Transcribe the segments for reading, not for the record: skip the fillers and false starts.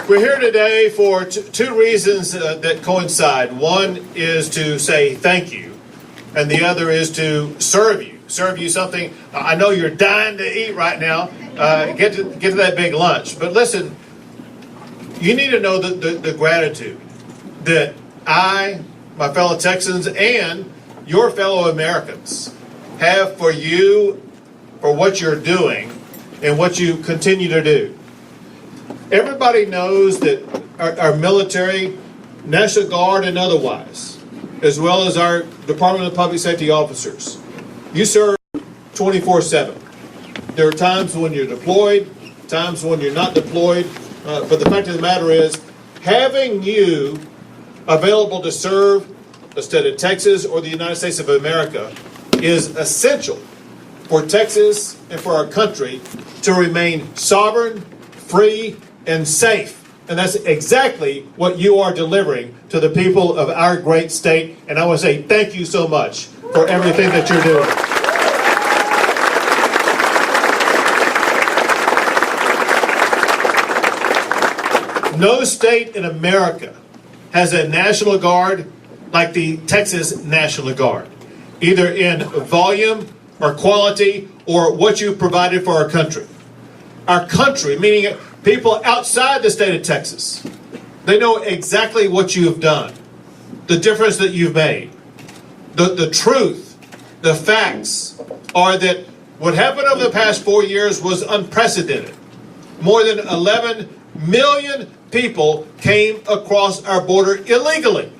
We're here today for two reasons that coincide. One is to say thank you, and the other is to serve you something. I know you're dying to eat right now. Get to that big lunch. But listen, you need to know the gratitude that I, my fellow Texans, and your fellow Americans have for you, for what you're doing, and what you continue to do. Everybody knows that our military, National Guard and otherwise, as well as our Department of Public Safety officers, you serve 24/7. There are times when you're deployed, times when you're not deployed, but the fact of the matter is, having you available to serve the state of Texas or the United States of America is essential for Texas and for our country to remain sovereign, free, and safe. And that's exactly what you are delivering to the people of our great state. And I want to say thank you so much for everything that you're doing. No state in America has a National Guard like the Texas National Guard, either in volume or quality or what you've provided for our country. Our country, meaning people outside the state of Texas, they know exactly what you have done, the difference that you've made. The truth, the facts are that what happened over the past 4 years was unprecedented. More than 11 million people came across our border illegally.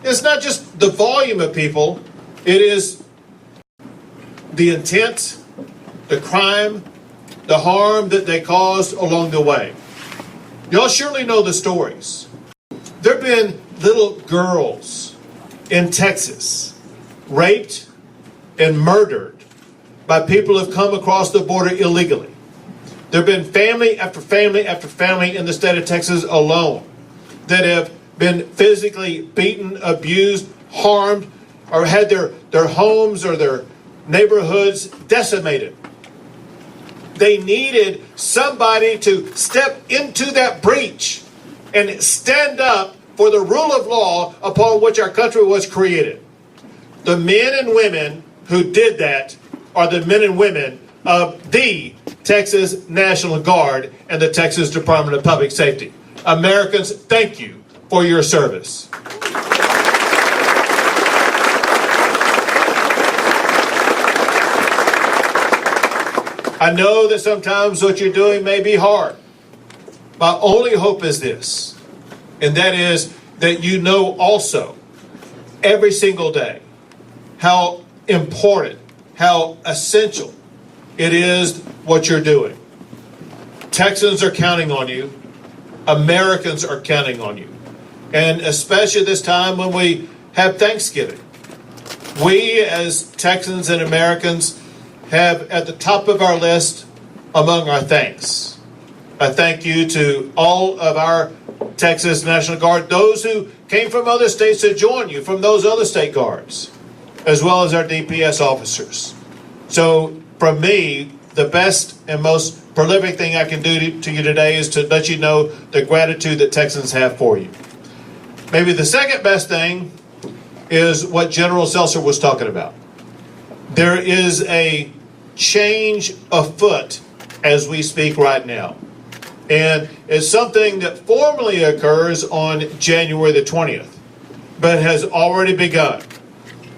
It's not just the volume of people, it is the intent, the crime, the harm that they caused along the way. Y'all surely know the stories. There have been little girls in Texas raped and murdered by people who have come across the border illegally. There have been family after family after family in the state of Texas alone that have been physically beaten, abused, harmed, or had their homes or their neighborhoods decimated. They needed somebody to step into that breach and stand up for the rule of law upon which our country was created. The men and women who did that are the men and women of the Texas National Guard and the Texas Department of Public Safety. Americans, thank you for your service. I know that sometimes what you're doing may be hard. My only hope is this, and that is that you know also every single day how important, how essential it is what you're doing. Texans are counting on you. Americans are counting on you. And especially this time when we have Thanksgiving. We as Texans and Americans have at the top of our list among our thanks. I thank you to all of our Texas National Guard, those who came from other states to join you, from those other state guards, as well as our DPS officers. So from me, the best and most prolific thing I can do to you today is to let you know the gratitude that Texans have for you. Maybe the second best thing is what General Seltzer was talking about. There is a change afoot as we speak right now. And it's something that formally occurs on January the 20th, but has already begun.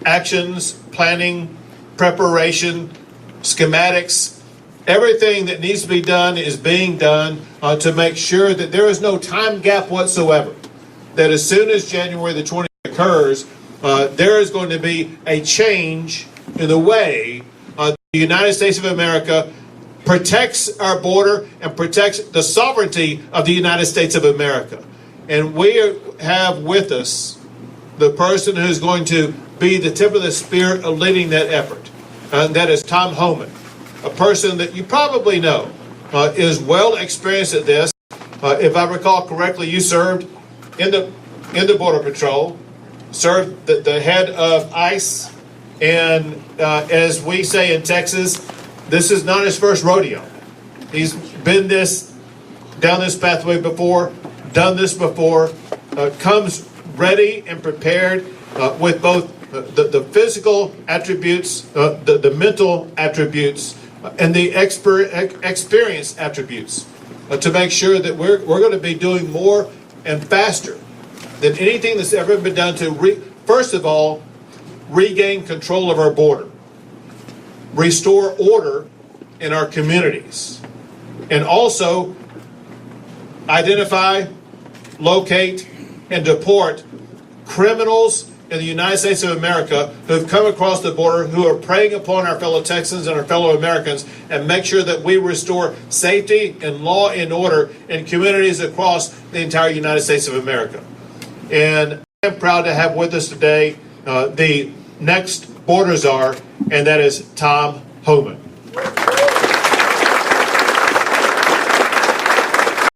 Actions, planning, preparation, schematics, everything that needs to be done is being done to make sure that there is no time gap whatsoever. That as soon as January the 20th occurs, there is going to be a change in the way the United States of America protects our border and protects the sovereignty of the United States of America. And we have with us the person who's going to be the tip of the spear of leading that effort. And that is Tom Homan, a person that you probably know is well experienced at this. If I recall correctly, you served in the Border Patrol, served the head of ICE, and as we say in Texas, this is not his first rodeo. He's been down this pathway before, done this before, comes ready and prepared with both the physical attributes, the mental attributes, and the experience attributes to make sure that we're going to be doing more and faster than anything that's ever been done to, first of all, regain control of our border, restore order in our communities, and also identify, locate, and deport criminals in the United States of America who have come across the border, who are preying upon our fellow Texans and our fellow Americans, and make sure that we restore safety and law and order in communities across the entire United States of America. And I'm proud to have with us today the next Border Czar, and that is Tom Homan.